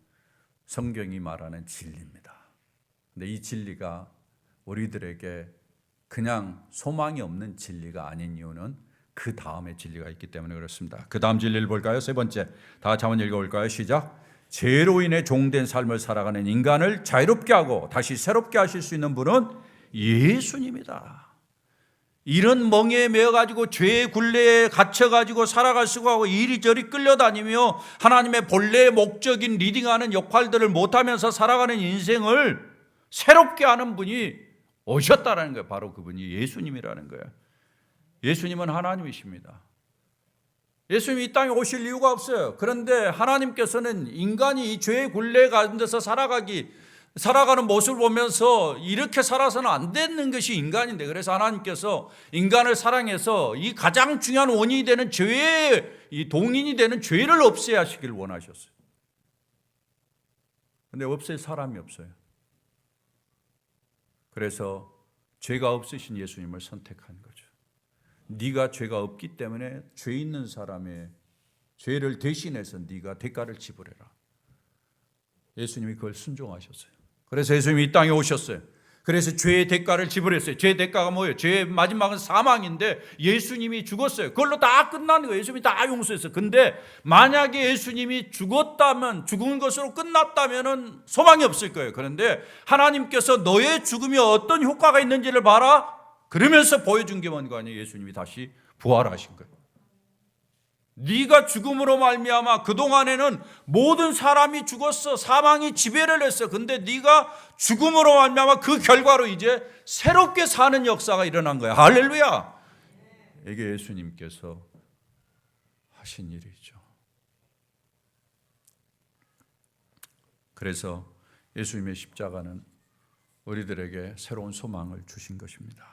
성경이 말하는 진리입니다. 근데 이 진리가 우리들에게 그냥 소망이 없는 진리가 아닌 이유는 그 다음에 진리가 있기 때문에 그렇습니다. 그 다음 진리를 볼까요? 세 번째, 다 같이 한번 읽어볼까요? 시작. 죄로 인해 종된 삶을 살아가는 인간을 자유롭게 하고 다시 새롭게 하실 수 있는 분은 예수님이다. 이런 멍에에 매어가지고 죄의 굴레에 갇혀가지고 살아갈 수가 없고 이리저리 끌려다니며 하나님의 본래의 목적인 리딩하는 역할들을 못하면서 살아가는 인생을 새롭게 하는 분이 오셨다는 거예요. 바로 그분이 예수님이라는 거예요. 예수님은 하나님이십니다. 예수님이 이 땅에 오실 이유가 없어요. 그런데 하나님께서는 인간이 이 죄의 굴레 가운데서 살아가는 모습을 보면서 이렇게 살아서는 안 되는 것이 인간인데, 그래서 하나님께서 인간을 사랑해서 이 가장 중요한 원인이 되는 죄의 이 동인이 되는 죄를 없애야 하시길 원하셨어요. 그런데 없앨 사람이 없어요. 그래서 죄가 없으신 예수님을 선택한 거죠. 네가 죄가 없기 때문에 죄 있는 사람의 죄를 대신해서 네가 대가를 지불해라. 예수님이 그걸 순종하셨어요. 그래서 예수님이 이 땅에 오셨어요. 그래서 죄의 대가를 지불했어요. 죄의 대가가 뭐예요? 죄의 마지막은 사망인데 예수님이 죽었어요. 그걸로 다 끝난 거예요. 예수님이 다 용서했어요. 근데 만약에 예수님이 죽었다면, 죽은 것으로 끝났다면 소망이 없을 거예요. 그런데 하나님께서 너의 죽음이 어떤 효과가 있는지를 봐라, 그러면서 보여준 게 뭔가 아니에요. 예수님이 다시 부활하신 거예요. 네가 죽음으로 말미암아 그동안에는 모든 사람이 죽었어. 사망이 지배를 했어. 근데 네가 죽음으로 말미암아 그 결과로 이제 새롭게 사는 역사가 일어난 거야. 할렐루야. 이게 예수님께서 하신 일이죠. 그래서 예수님의 십자가는 우리들에게 새로운 소망을 주신 것입니다.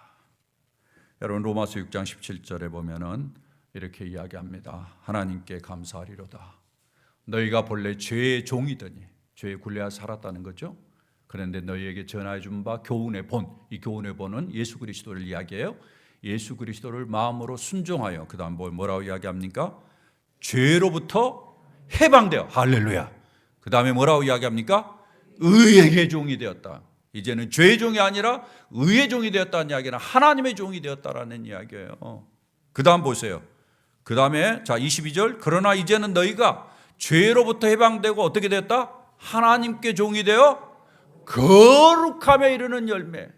여러분, 로마서 6장 17절에 보면은 이렇게 이야기합니다. 하나님께 감사하리로다. 너희가 본래 죄의 종이더니, 죄의 굴레에 살았다는 거죠. 그런데 너희에게 전하여 준 바 교훈의 본, 이 교훈의 본은 예수 그리스도를 이야기해요. 예수 그리스도를 마음으로 순종하여, 그 다음 뭐라고 이야기합니까? 죄로부터 해방되어, 할렐루야. 그 다음에 뭐라고 이야기합니까? 의의 종이 되었다. 이제는 죄의 종이 아니라 의의 종이 되었다는 이야기는 하나님의 종이 되었다라는 이야기예요. 그 다음 보세요. 그 다음에 자 22절, 그러나 이제는 너희가 죄로부터 해방되고 어떻게 되었다? 하나님께 종이 되어 거룩함에 이르는 열매.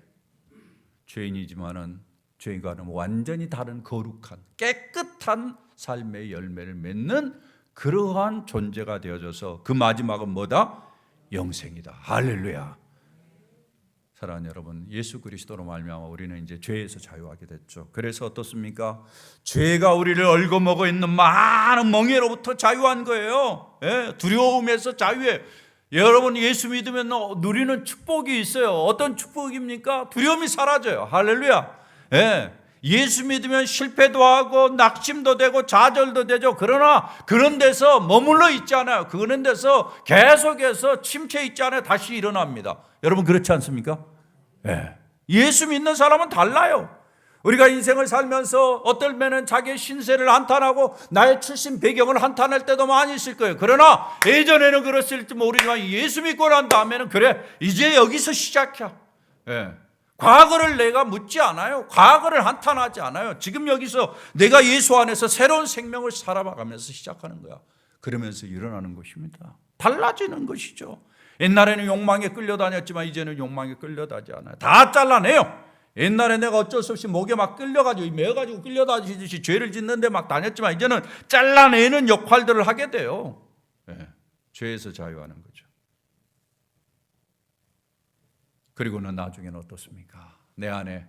죄인이지만은 죄인과는 완전히 다른 거룩한 깨끗한 삶의 열매를 맺는 그러한 존재가 되어져서 그 마지막은 뭐다? 영생이다. 할렐루야. 사랑하는 여러분, 예수 그리스도로 말미암아 우리는 이제 죄에서 자유하게 됐죠. 그래서 어떻습니까? 죄가 우리를 얽어먹어 있는 많은 멍에로부터 자유한 거예요. 두려움에서 자유해. 여러분, 예수 믿으면 누리는 축복이 있어요. 어떤 축복입니까? 두려움이 사라져요. 할렐루야. 예수 믿으면 실패도 하고 낙심도 되고 좌절도 되죠. 그러나 그런 데서 머물러 있지 않아요. 그런 데서 계속해서 침체 있지 않아요. 다시 일어납니다. 여러분, 그렇지 않습니까? 예수 믿는 사람은 달라요. 우리가 인생을 살면서 어떨 때는 자기의 신세를 한탄하고 나의 출신 배경을 한탄할 때도 많이 있을 거예요. 그러나 예전에는 그랬을지 모르지만 예수 믿고 난 다음에는 그래, 이제 여기서 시작이야. 과거를 내가 묻지 않아요. 과거를 한탄하지 않아요. 지금 여기서 내가 예수 안에서 새로운 생명을 살아가면서 시작하는 거야. 그러면서 일어나는 것입니다. 달라지는 것이죠. 옛날에는 욕망에 끌려다녔지만 이제는 욕망에 끌려다니지 않아요. 다 잘라내요. 옛날에 내가 어쩔 수 없이 목에 막 끌려가지고 매어가지고 끌려다니듯이 죄를 짓는데 막 다녔지만 이제는 잘라내는 역할들을 하게 돼요. 죄에서 자유하는 거죠. 그리고는 나중에는 어떻습니까? 내 안에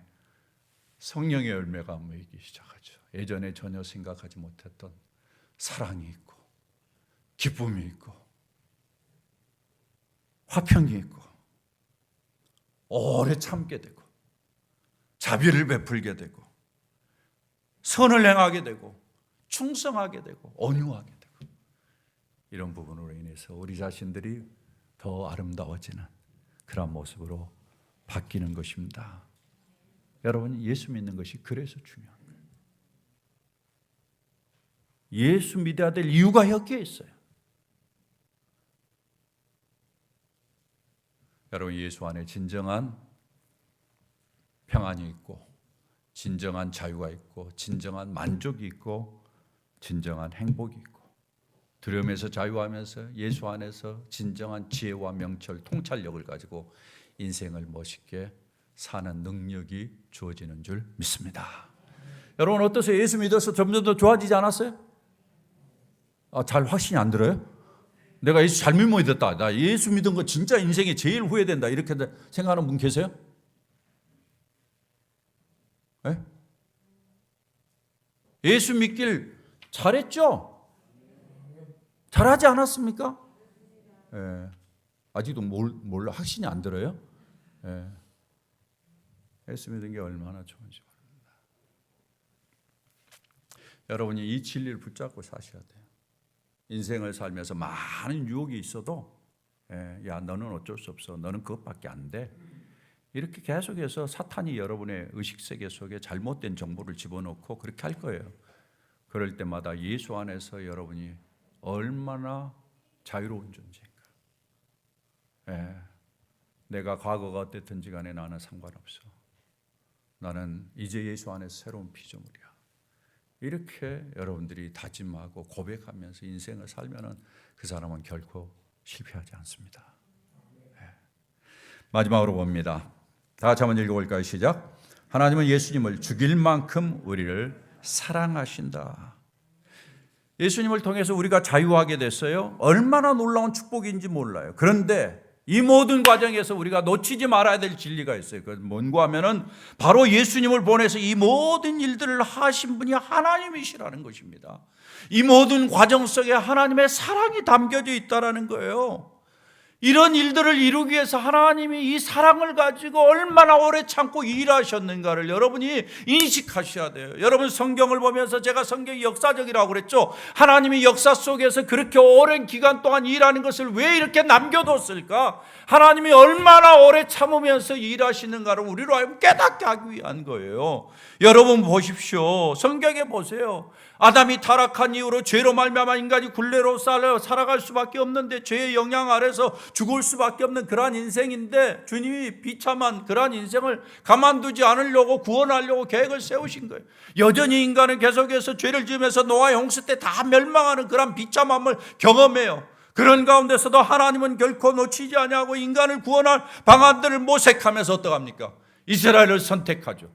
성령의 열매가 모이기 시작하죠. 예전에 전혀 생각하지 못했던 사랑이 있고 기쁨이 있고 화평이 있고 오래 참게 되고 자비를 베풀게 되고 선을 행하게 되고 충성하게 되고 온유하게 되고 이런 부분으로 인해서 우리 자신들이 더 아름다워지는 그런 모습으로 바뀌는 것입니다. 여러분, 예수 믿는 것이 그래서 중요한 거예요. 예수 믿어야 될 이유가 여기에 있어요. 여러분, 예수 안에 진정한 평안이 있고, 진정한 자유가 있고, 진정한 만족이 있고, 진정한 행복이 있고, 두려움에서 자유하면서 예수 안에서 진정한 지혜와 명철, 통찰력을 가지고 인생을 멋있게 사는 능력이 주어지는 줄 믿습니다. 여러분, 어떠세요? 예수 믿어서 점점 더 좋아지지 않았어요? 잘 확신이 안 들어요? 내가 예수 잘못 믿었다, 나 예수 믿은 거 진짜 인생에 제일 후회된다, 이렇게 생각하는 분 계세요? 네? 예수 믿길 잘했죠? 잘하지 않았습니까? 네. 아직도 몰라, 확신이 안 들어요? 네. 예수 믿은 게 얼마나 좋은지 모릅니다. 여러분이 이 진리를 붙잡고 사셔야 돼요. 인생을 살면서 많은 유혹이 있어도 야, 너는 어쩔 수 없어, 너는 그것밖에 안 돼, 이렇게 계속해서 사탄이 여러분의 의식세계 속에 잘못된 정보를 집어넣고 그렇게 할 거예요. 그럴 때마다 예수 안에서 여러분이 얼마나 자유로운 존재인가. 내가 과거가 어땠든지 간에 나는 상관없어, 나는 이제 예수 안에서 새로운 피조물이야, 이렇게 여러분들이 다짐하고 고백하면서 인생을 살면은 그 사람은 결코 실패하지 않습니다. 마지막으로 봅니다. 다 같이 한번 읽어볼까요? 시작. 하나님은 예수님을 죽일 만큼 우리를 사랑하신다. 예수님을 통해서 우리가 자유하게 됐어요. 얼마나 놀라운 축복인지 몰라요. 그런데 이 모든 과정에서 우리가 놓치지 말아야 될 진리가 있어요. 그건 뭔가 하면은 바로 예수님을 보내서 이 모든 일들을 하신 분이 하나님이시라는 것입니다. 이 모든 과정 속에 하나님의 사랑이 담겨져 있다는 거예요. 이런 일들을 이루기 위해서 하나님이 이 사랑을 가지고 얼마나 오래 참고 일하셨는가를 여러분이 인식하셔야 돼요. 여러분, 성경을 보면서 제가 성경이 역사적이라고 그랬죠. 하나님이 역사 속에서 그렇게 오랜 기간 동안 일하는 것을 왜 이렇게 남겨뒀을까? 하나님이 얼마나 오래 참으면서 일하시는가를 우리로 하여금 깨닫게 하기 위한 거예요. 여러분 보십시오. 성경에 보세요. 아담이 타락한 이후로 죄로 말미암아 인간이 굴레로 살아갈 수밖에 없는데, 죄의 영향 아래서 죽을 수밖에 없는 그러한 인생인데, 주님이 비참한 그러한 인생을 가만두지 않으려고 구원하려고 계획을 세우신 거예요. 여전히 인간은 계속해서 죄를 지으면서 노아의 홍수 때 다 멸망하는 그러한 비참함을 경험해요. 그런 가운데서도 하나님은 결코 놓치지 아니하고 인간을 구원할 방안들을 모색하면서 어떡합니까? 이스라엘을 선택하죠.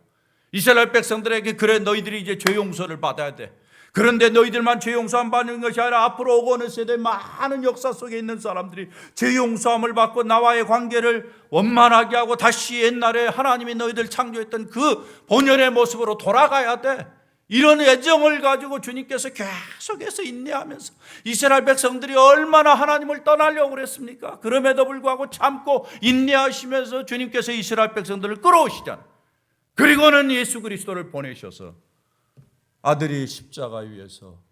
이스라엘 백성들에게, 그래 너희들이 이제 죄 용서를 받아야 돼. 그런데 너희들만 죄 용서 안 받는 것이 아니라 앞으로 오고 오는 세대 많은 역사 속에 있는 사람들이 죄 용서함을 받고 나와의 관계를 원만하게 하고 다시 옛날에 하나님이 너희들 창조했던 그 본연의 모습으로 돌아가야 돼. 이런 애정을 가지고 주님께서 계속해서 인내하면서, 이스라엘 백성들이 얼마나 하나님을 떠나려고 그랬습니까? 그럼에도 불구하고 참고 인내하시면서 주님께서 이스라엘 백성들을 끌어오시잖아요. 그리고는 예수 그리스도를 보내셔서 아들이 십자가 위에서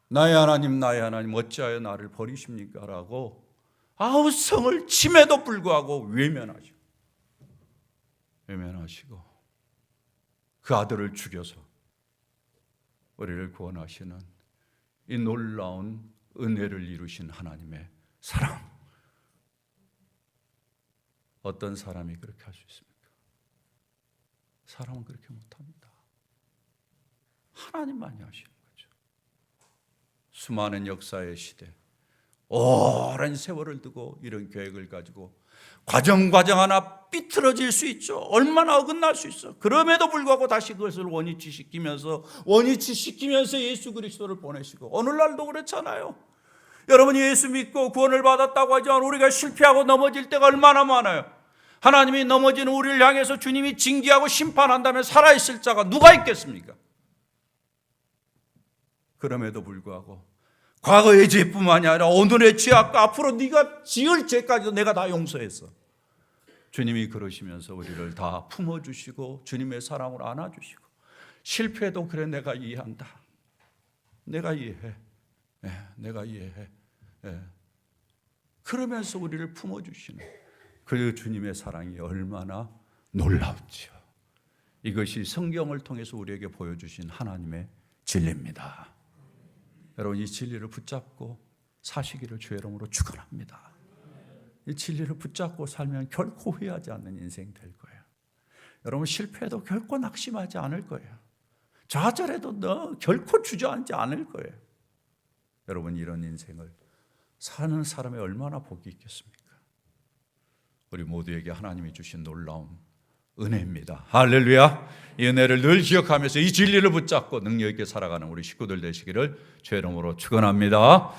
나의 하나님 어찌하여 나를 버리십니까? 라고 아우성을 침에도 불구하고 외면하시고 그 아들을 죽여서 우리를 구원하시는 이 놀라운 은혜를 이루신 하나님의 사랑. 어떤 사람이 그렇게 할 수 있습니까? 사람은 그렇게 못합니다. 하나님만이 하시는 거죠. 수많은 역사의 시대, 오랜 세월을 두고 이런 계획을 가지고 과정 하나 삐뚤어질 수 있죠. 얼마나 어긋날 수 있어. 그럼에도 불구하고 다시 그것을 원위치시키면서 예수 그리스도를 보내시고, 오늘날도 그렇잖아요. 여러분이 예수 믿고 구원을 받았다고 하지만 우리가 실패하고 넘어질 때가 얼마나 많아요. 하나님이 넘어지는 우리를 향해서 주님이 징계하고 심판한다면 살아있을 자가 누가 있겠습니까? 그럼에도 불구하고 과거의 죄뿐만이 아니라 오늘의 죄악과 앞으로 네가 지을 죄까지도 내가 다 용서했어. 주님이 그러시면서 우리를 다 품어주시고 주님의 사랑으로 안아주시고, 실패도 그래 내가 이해한다, 내가 이해해, 내가 이해해. 그러면서 우리를 품어주시는 그 주님의 사랑이 얼마나 놀랍죠. 이것이 성경을 통해서 우리에게 보여주신 하나님의 진리입니다. 여러분, 이 진리를 붙잡고 사시기를 주의 이름으로 축원합니다. 이 진리를 붙잡고 살면 결코 후회하지 않는 인생 될 거예요. 여러분, 실패해도 결코 낙심하지 않을 거예요. 좌절해도 결코 주저앉지 않을 거예요. 여러분, 이런 인생을 사는 사람이 얼마나 복이 있겠습니까? 우리 모두에게 하나님이 주신 놀라운 은혜입니다. 할렐루야. 이 은혜를 늘 기억하면서 이 진리를 붙잡고 능력 있게 살아가는 우리 식구들 되시기를 주의 이름으로 축원합니다.